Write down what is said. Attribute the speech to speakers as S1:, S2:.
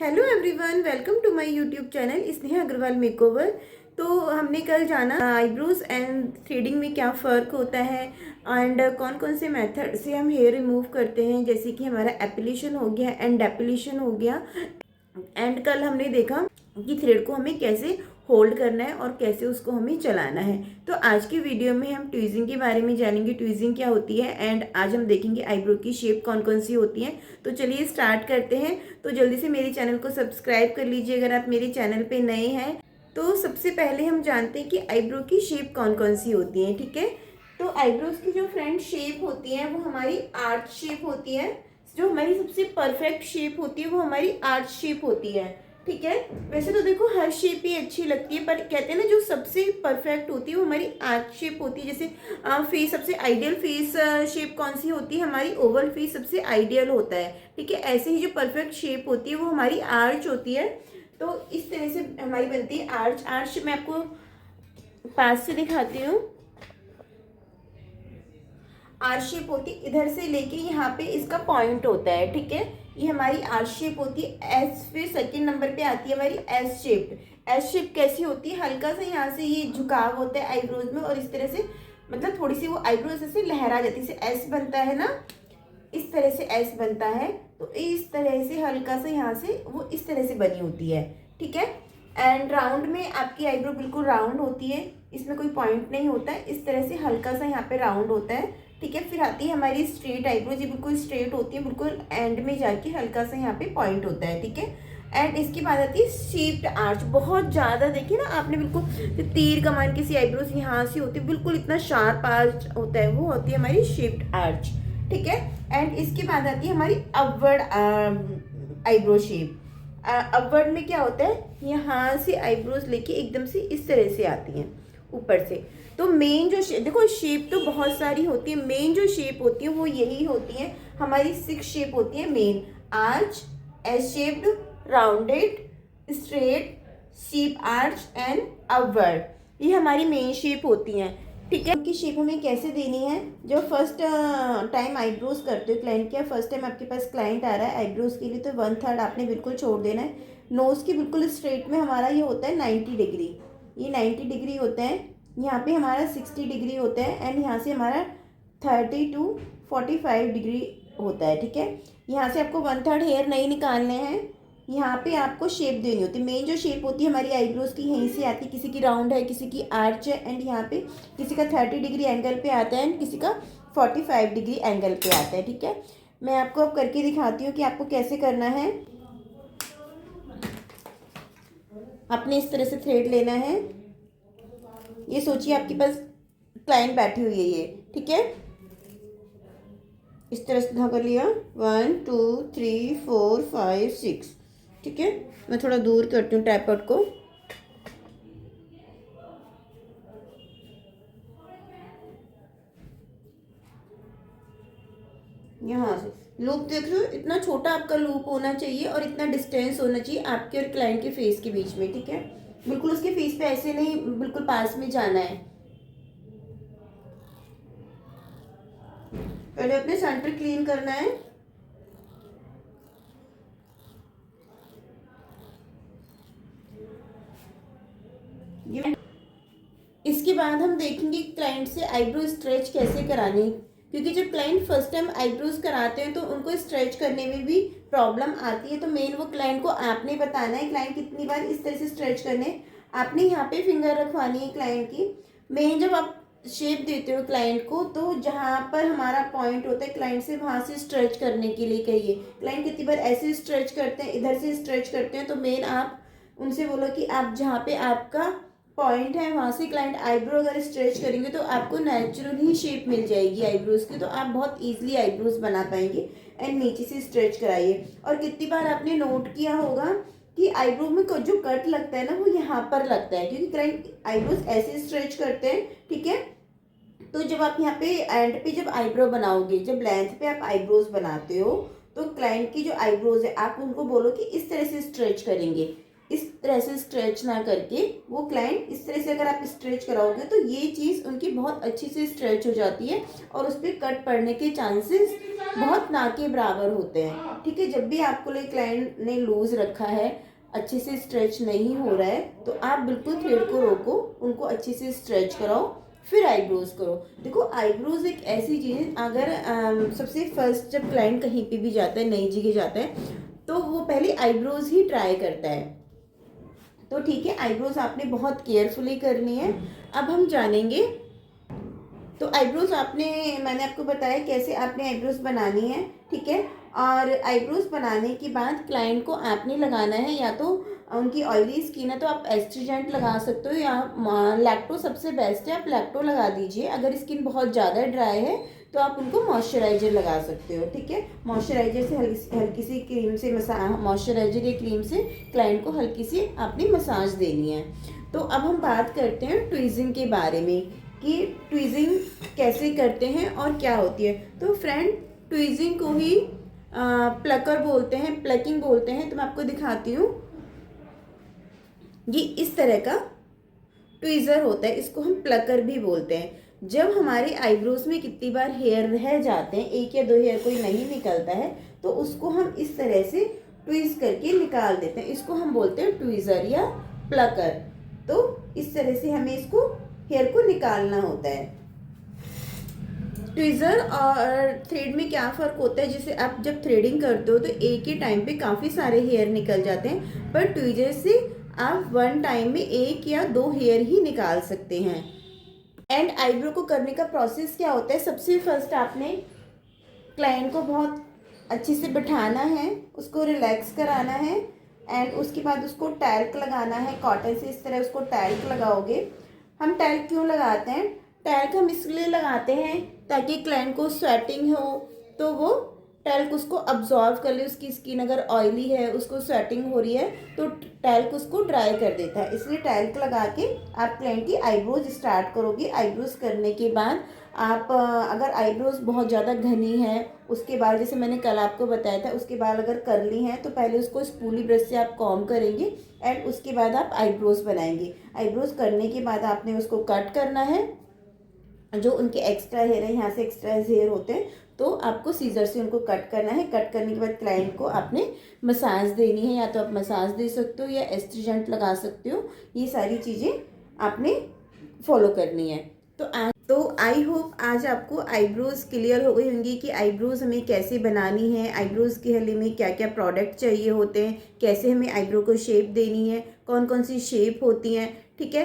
S1: Hello everyone, welcome to my YouTube channel Sneha Agarwal makeover. तो हमने कल जाना आईब्रोज एंड थ्रेडिंग में क्या फ़र्क होता है एंड कौन कौन से मेथड से हम हेयर रिमूव करते हैं, जैसे कि हमारा एपिलेशन हो गया एंड डेपिलेशन हो गया। एंड कल हमने देखा कि थ्रेड को हमें कैसे होल्ड करना है और कैसे उसको हमें चलाना है। तो आज की वीडियो में हम ट्वीजिंग के बारे में जानेंगे, ट्वीजिंग क्या होती है एंड आज हम देखेंगे आईब्रो की शेप कौन कौन सी होती है। तो चलिए स्टार्ट करते हैं। तो जल्दी से मेरे चैनल को सब्सक्राइब कर लीजिए अगर आप मेरे चैनल पे नए हैं। तो सबसे पहले हम जानते हैं कि आईब्रो की शेप कौन कौन सी होती है। ठीक है, तो आईब्रोज की जो फ्रंट शेप होती है वो हमारी आर्च शेप होती है। जो हमारी सबसे परफेक्ट शेप होती है वो हमारी आर्च शेप होती है। ठीक है, वैसे तो देखो हर शेप ही अच्छी लगती है, पर कहते हैं ना जो सबसे परफेक्ट होती है वो हमारी आर्च शेप होती है। जैसे फेस सबसे आइडियल फेस शेप कौन सी होती है, हमारी ओवल फेस सबसे आइडियल होता है। ठीक है, ऐसे ही जो परफेक्ट शेप होती है वो हमारी आर्च होती है। तो इस तरह से हमारी बनती है आर्च। आर्च मैं आपको पास से दिखाती हूँ। आर शेप होती है, इधर से लेके यहाँ पे इसका पॉइंट होता है। ठीक है, ये हमारी आर शेप होती है। एस फिर सेकंड नंबर पे आती है हमारी एस शेप। एस शेप कैसी होती है, हल्का सा यहाँ से ये झुकाव होता है आईब्रोज में और इस तरह से मतलब थोड़ी सी वो आईब्रोज ऐसे लहरा जाती है। जैसे एस बनता है ना, इस तरह से एस बनता है। तो इस तरह से हल्का सा यहाँ से वो इस तरह से बनी होती है। ठीक है, एंड राउंड में आपकी आईब्रो बिल्कुल राउंड होती है, इसमें कोई पॉइंट नहीं होता है। इस तरह से हल्का सा यहाँ पे राउंड होता है। ठीक है, फिर आती है हमारी स्ट्रेट आईब्रोज, ये बिल्कुल स्ट्रेट होती है, बिल्कुल एंड में जाके हल्का सा यहाँ पे पॉइंट होता है। ठीक है, एंड इसके बाद आती है शेप्ड आर्च। बहुत ज़्यादा देखिए ना आपने, बिल्कुल तीर कमान की सी आईब्रोज यहाँ से होती है, बिल्कुल इतना शार्प आर्च होता है, वो होती है हमारी शेप्ड आर्च। ठीक है, एंड इसके बाद आती है हमारी अपवर्ड आईब्रो शेप। अपवर्ड में क्या होता है, यहाँ से आईब्रोज लेके एकदम से इस तरह से आती हैं ऊपर से। तो मेन जो देखो शेप तो बहुत सारी होती है, मेन जो शेप होती है वो यही होती है हमारी। 6 शेप होती है main: arch, S shaped, rounded, straight, shape arch and upward. ये हमारी मेन शेप होती हैं। ठीक है, उनकी शेप हमें कैसे देनी है। जो फर्स्ट टाइम आईब्रोज करते हो क्लाइंट के, फर्स्ट टाइम आपके पास क्लाइंट आ रहा है आईब्रोज के लिए, तो 1/3 आपने बिल्कुल छोड़ देना है। नोज की बिल्कुल स्ट्रेट में हमारा ये होता है 90 डिग्री, ये 90 डिग्री होता है। यहाँ पे हमारा 60 डिग्री होता है एंड यहाँ से हमारा 30 to 45 डिग्री होता है। ठीक है, यहाँ से आपको 1/3 हेयर नहीं निकालने हैं, यहाँ पे आपको शेप देनी होती है। मेन जो शेप होती है हमारी आईब्रोज की यहीं से आती है, किसी की राउंड है, किसी की आर्च है, एंड यहाँ पे किसी का 30 डिग्री एंगल पे आता है एंड किसी का 45 डिग्री एंगल पे आता है। ठीक है, मैं आपको अब करके दिखाती हूँ कि आपको कैसे करना है। आपने इस तरह से थ्रेड लेना है। ये सोचिए आपके पास क्लाइंट बैठी हुई है ये। ठीक है, इस तरह से धागा लिया, 1 2 3 4 5 6। ठीक है, मैं थोड़ा दूर करती हूँ ट्राइपॉड को। यहाँ से लूप देख लो, इतना छोटा आपका लूप होना चाहिए और इतना डिस्टेंस होना चाहिए आपके और क्लाइंट के फेस के बीच में। ठीक है, बिल्कुल उसके फेस पे ऐसे नहीं, बिल्कुल पास में जाना है। पहले अपने सेंटर क्लीन करना है। इसके बाद हम देखेंगे क्लाइंट से आईब्रो स्ट्रेच कैसे करानी, क्योंकि जब क्लाइंट फर्स्ट टाइम आईब्रोज कराते हैं तो उनको स्ट्रेच करने में भी प्रॉब्लम आती है। तो मेन वो क्लाइंट को आपने बताना है क्लाइंट कितनी बार इस तरह से स्ट्रेच करने। आपने यहाँ पे फिंगर रखवानी है क्लाइंट की। मेन जब आप शेप देते हो क्लाइंट को, तो जहाँ पर हमारा पॉइंट होता है क्लाइंट से, वहाँ से स्ट्रेच करने के लिए कहिए। क्लाइंट कितनी बार ऐसे स्ट्रेच करते हैं, इधर से स्ट्रेच करते हैं, तो मेन आप उनसे बोलो कि आप जहाँ पे आपका पॉइंट है वहाँ से क्लाइंट आईब्रो अगर स्ट्रेच करेंगे तो आपको नेचुरल ही शेप मिल जाएगी आईब्रोज की, तो आप बहुत इजीली आईब्रोज बना पाएंगे। एंड नीचे से स्ट्रेच कराइए। और कितनी बार आपने नोट किया होगा कि आईब्रो में जो कट लगता है ना वो यहाँ पर लगता है, क्योंकि क्लाइंट आईब्रोज ऐसे स्ट्रेच करते हैं। ठीक है, तो जब आप यहाँ पे एंड पे जब आईब्रो बनाओगे, जब लेंथ पे आप आईब्रोज बनाते हो, तो क्लाइंट की जो आईब्रोज है आप उनको बोलो कि इस तरह से स्ट्रेच करेंगे। इस तरह से स्ट्रेच ना करके, वो क्लाइंट इस तरह से अगर आप स्ट्रेच कराओगे तो ये चीज़ उनकी बहुत अच्छी से स्ट्रेच हो जाती है और उस पर कट पड़ने के चांसेस बहुत ना के बराबर होते हैं। ठीक है, जब भी आपको लिए क्लाइंट ने लूज रखा है, अच्छे से स्ट्रेच नहीं हो रहा है, तो आप बिल्कुल थ्रेड को रोको, उनको अच्छे से स्ट्रेच कराओ, फिर आईब्रोज करो। देखो आईब्रोज एक ऐसी चीज़ है, अगर सबसे फर्स्ट जब क्लाइंट कहीं पे भी जाता है, नई जगह जाता है, तो वो पहले आईब्रोज ही ट्राई करता है। तो ठीक है, आईब्रोज आपने बहुत केयरफुली करनी है। अब हम जानेंगे, तो आईब्रोज मैंने आपको बताया कैसे आपने आईब्रोज बनानी है। ठीक है, और आईब्रोज बनाने के बाद क्लाइंट को आपने लगाना है, या तो उनकी ऑयली स्किन है तो आप एस्ट्रीजेंट लगा सकते हो, या लैक्टो सबसे बेस्ट है, आप लैक्टो लगा दीजिए। अगर स्किन बहुत ज़्यादा ड्राई है तो आप उनको मॉइस्चराइजर लगा सकते हो। ठीक है, मॉइस्चराइजर से हल्की सी क्रीम से मॉइस्चराइजर या क्रीम से क्लाइंट को हल्की सी आपने मसाज देनी है। तो अब हम बात करते हैं ट्विजिंग के बारे में कि ट्विजिंग कैसे करते हैं और क्या होती है। तो फ्रेंड, ट्विजिंग को ही प्लकर बोलते हैं, प्लकिंग बोलते हैं। तो मैं आपको दिखाती हूँ, ये इस तरह का ट्विज़र होता है, इसको हम प्लकर भी बोलते हैं। जब हमारे आईब्रोज में कितनी बार हेयर रह जाते हैं, एक या दो हेयर कोई नहीं निकलता है, तो उसको हम इस तरह से ट्विज करके निकाल देते हैं, इसको हम बोलते हैं ट्विज़र या प्लकर। तो इस तरह से हमें इसको हेयर को निकालना होता है। ट्विज़र और थ्रेड में क्या फ़र्क होता है, जैसे आप जब थ्रेडिंग करते हो तो एक ही टाइम पे काफ़ी सारे हेयर निकल जाते हैं, पर ट्विज़र से आप वन टाइम में एक या दो हेयर ही निकाल सकते हैं। एंड आईब्रो को करने का प्रोसेस क्या होता है, सबसे फर्स्ट आपने क्लाइंट को बहुत अच्छे से बिठाना है, उसको रिलैक्स कराना है, एंड उसके बाद उसको टैल्क लगाना है। कॉटन से इस तरह उसको टैल्क लगाओगे। हम टैल्क क्यों लगाते हैं, टैल्क हम इसलिए लगाते हैं ताकि क्लाइंट को स्वेटिंग हो तो वो टैल्क उसको अब्जॉर्व कर ले। उसकी स्किन अगर ऑयली है, उसको स्वेटिंग हो रही है, तो टैल्क उसको ड्राई कर देता है, इसलिए टैल्क लगा के आप क्लाइंट की आईब्रोज स्टार्ट करोगे। आईब्रोज करने के बाद आप अगर आईब्रोज बहुत ज़्यादा घनी है, उसके बाद जैसे मैंने कल आपको बताया था, उसके बाद अगर करली हैं तो पहले उसको स्पूली ब्रश से आप कॉम करेंगे एंड उसके बाद आप आईब्रोज बनाएंगे। आईब्रोज करने के बाद आपने उसको कट करना है, जो उनके एक्स्ट्रा हेयर है, यहाँ से एक्स्ट्रा हेयर होते हैं, तो आपको सीजर से उनको कट करना है। कट करने के बाद क्लाइंट को आपने मसाज देनी है, या तो आप मसाज दे सकते हो या एस्ट्रीजेंट लगा सकते हो। ये सारी चीज़ें आपने फॉलो करनी है। तो आई होप आज आपको आईब्रोज क्लियर हो गई होंगी कि आईब्रोज हमें कैसे बनानी है, आईब्रोज के लिए में क्या क्या प्रोडक्ट चाहिए होते हैं, कैसे हमें आईब्रो को शेप देनी है, कौन कौन सी शेप होती हैं। ठीक है,